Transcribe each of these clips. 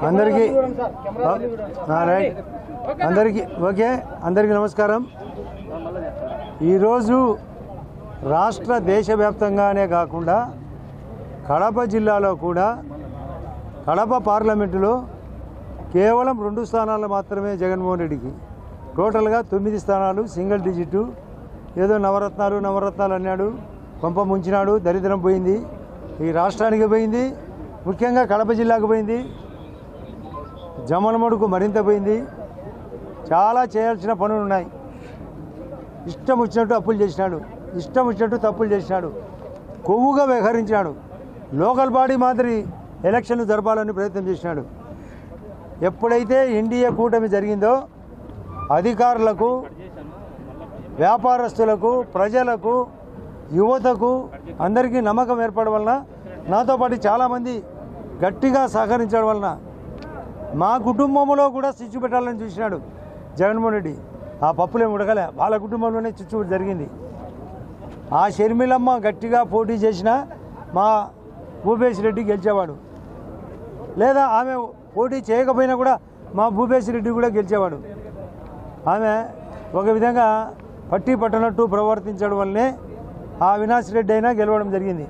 అందరికీ రైట్ అందరికీ నమస్కారం. ఈరోజు రాష్ట్ర దేశవ్యాప్తంగానే కాకుండా కడప జిల్లాలో కూడా కడప పార్లమెంటులో కేవలం 2 స్థానాలు మాత్రమే జగన్మోహన్ రెడ్డికి, టోటల్గా 9 స్థానాలు సింగిల్ డిజిట్. ఏదో నవరత్నాలు అన్నాడు, కొంప ముంచినాడు, దరిద్రం పోయింది, ఈ రాష్ట్రానికి పోయింది, ముఖ్యంగా కడప జిల్లాకు పోయింది, జమలమడుకు మరింత పోయింది. చాలా చేయాల్సిన పనులు ఉన్నాయి. ఇష్టం వచ్చినట్టు అప్పులు చేసినాడు, ఇష్టం వచ్చినట్టు తప్పులు చేసినాడు, కొవ్వుగా వ్యవహరించినాడు, లోకల్ బాడీ మాదిరి ఎలక్షన్లు జరపాలని ప్రయత్నం చేసినాడు. ఎప్పుడైతే ఎన్డీఏ కూటమి జరిగిందో అధికారులకు, వ్యాపారస్తులకు, ప్రజలకు, యువతకు అందరికీ నమ్మకం ఏర్పడడం వలన, నాతో పాటు చాలామంది గట్టిగా సహకరించడం వలన మా కుటుంబంలో కూడా చిచ్చు పెట్టాలని చూసినాడు జగన్మోహన్ రెడ్డి. ఆ పప్పులేం ఉడకలే, వాళ్ళ కుటుంబంలోనే చిచ్చు జరిగింది. ఆ షర్మిలమ్మ గట్టిగా పోటీ చేసినా మా భూపేశ్ రెడ్డి గెలిచేవాడు, లేదా ఆమె పోటీ చేయకపోయినా కూడా మా భూపేశ్ రెడ్డి కూడా గెలిచేవాడు. ఆమె ఒక విధంగా పట్టి పట్టనట్టు ప్రవర్తించడం వల్లనే ఆ అవినాష్ రెడ్డి అయినా గెలవడం జరిగింది.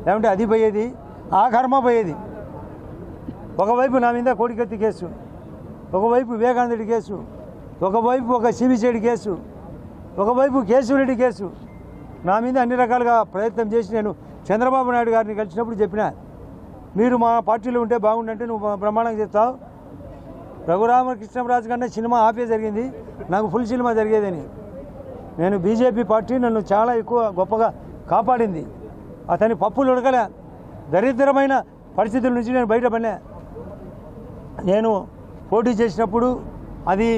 లేకుంటే అది పోయేది, ఆ కర్మ పోయేది. ఒకవైపు నా మీద కోడికత్తి కేసు, ఒకవైపు వివేకానంద రెడ్డి కేసు, ఒకవైపు ఒక సిబిసిఐడి కేసు, ఒకవైపు కేశవరెడ్డి కేసు. నా మీద అన్ని రకాలుగా ప్రయత్నం చేసి నేను చంద్రబాబు నాయుడు గారిని కలిసినప్పుడు చెప్పిన, మీరు మా పార్టీలో ఉంటే బాగుండంటే నువ్వు ప్రమాణం చేస్తావు, రఘురామకృష్ణరాజు కన్నా సినిమా ఆపే జరిగింది, నాకు ఫుల్ సినిమా జరిగేదని. నేను బీజేపీ పార్టీ నన్ను చాలా ఎక్కువ గొప్పగా కాపాడింది. అతని పప్పులు ఉడకలే, దరిద్రమైన పరిస్థితుల నుంచి నేను బయటపడినా. నేను పోటీ చేసినప్పుడు అది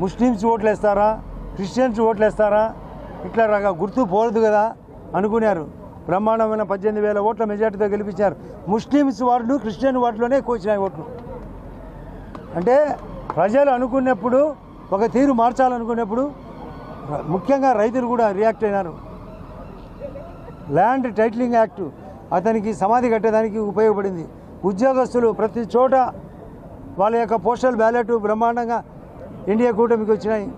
ముస్లిమ్స్ ఓట్లు వేస్తారా, క్రిస్టియన్స్ ఓట్లు వేస్తారా, ఇట్లా గుర్తు పోదు కదా అనుకున్నారు. బ్రహ్మాండమైన 18,000 ఓట్ల మెజార్టీతో గెలిపించారు. ముస్లిమ్స్ వార్డు, క్రిస్టియన్ వార్డులోనే ఎక్కువ వచ్చినాయి ఓట్లు. అంటే ప్రజలు అనుకున్నప్పుడు, ఒక తీరు మార్చాలనుకున్నప్పుడు ముఖ్యంగా రైతులు కూడా రియాక్ట్ అయినారు. ల్యాండ్ టైటిలింగ్ యాక్టు అతనికి సమాధి కట్టడానికి ఉపయోగపడింది. ఉద్యోగస్తులు ప్రతి చోట వాళ్ళ యొక్క పోస్టల్ బ్యాలెట్ బ్రహ్మాండంగా ఇండియా కూటమికి వచ్చినాయి.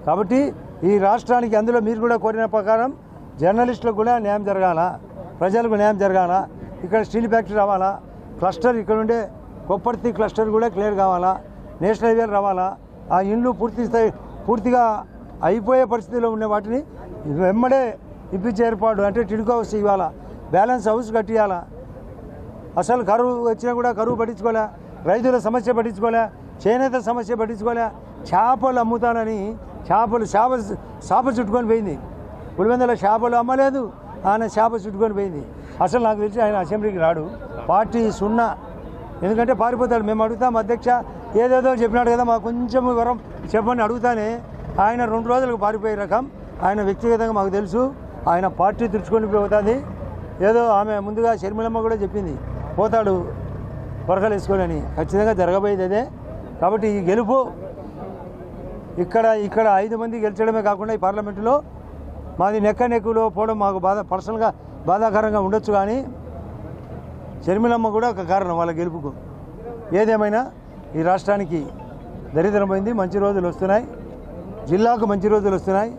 కాబట్టి ఈ రాష్ట్రానికి, అందులో మీరు కూడా కోరిన ప్రకారం జర్నలిస్టులకు కూడా న్యాయం జరగాల, ప్రజలకు న్యాయం జరగాల, ఇక్కడ స్టీల్ ఫ్యాక్టరీ రావాలా, క్లస్టర్ ఇక్కడ ఉండే కొప్పర్తి క్లస్టర్ కూడా క్లియర్ కావాలా, నేషనల్ హైవేలు రావాలా, ఆ ఇండ్లు పూర్తిగా అయిపోయే పరిస్థితిలో ఉన్న వాటిని వెంబడే ఇప్పించే ఏర్పాటు, అంటే టిడ్కో హౌస్ ఇవ్వాలా, బ్యాలెన్స్ హౌస్ కట్టియాలా. అసలు కరువు వచ్చినా కూడా కరువు పట్టించుకోలే, రైతుల సమస్య పట్టించుకోలే, చేనేత సమస్య పట్టించుకోలే. చేపలు అమ్ముతానని చేప చుట్టుకొని పోయింది. పులివెందుల చేపలు అమ్మలేదు, ఆయన చేప చుట్టుకొని పోయింది. అసలు నాకు తెలిసి ఆయన అసెంబ్లీకి రాడు, పార్టీ సున్నా. ఎందుకంటే పారిపోతాడు. మేము అడుగుతాం, అధ్యక్ష ఏదేదో చెప్పినాడు కదా, మాకు కొంచెం వివరం చెప్పని అడుగుతానే ఆయన 2 రోజులకు పారిపోయే రకం. ఆయన వ్యక్తిగతంగా మాకు తెలుసు, ఆయన పార్టీ తుడుచుకొని పోతుంది. ఏదో ఆమె ముందుగా షర్మిలమ్మ కూడా చెప్పింది, పోతాడు వరకలు వేసుకొని అని. ఖచ్చితంగా జరగబోయేది అదే. కాబట్టి ఈ గెలుపు ఇక్కడ 5 మంది గెలిచడమే కాకుండా ఈ పార్లమెంటులో మాది నెక్కులో పోవడం మాకు పర్సనల్గా బాధాకరంగా ఉండొచ్చు, కానీ షర్మిలమ్మ కూడా ఒక కారణం వాళ్ళ గెలుపుకు. ఏదేమైనా ఈ రాష్ట్రానికి దరిద్రమైంది, మంచి రోజులు వస్తున్నాయి, జిల్లాకు మంచి రోజులు వస్తున్నాయి.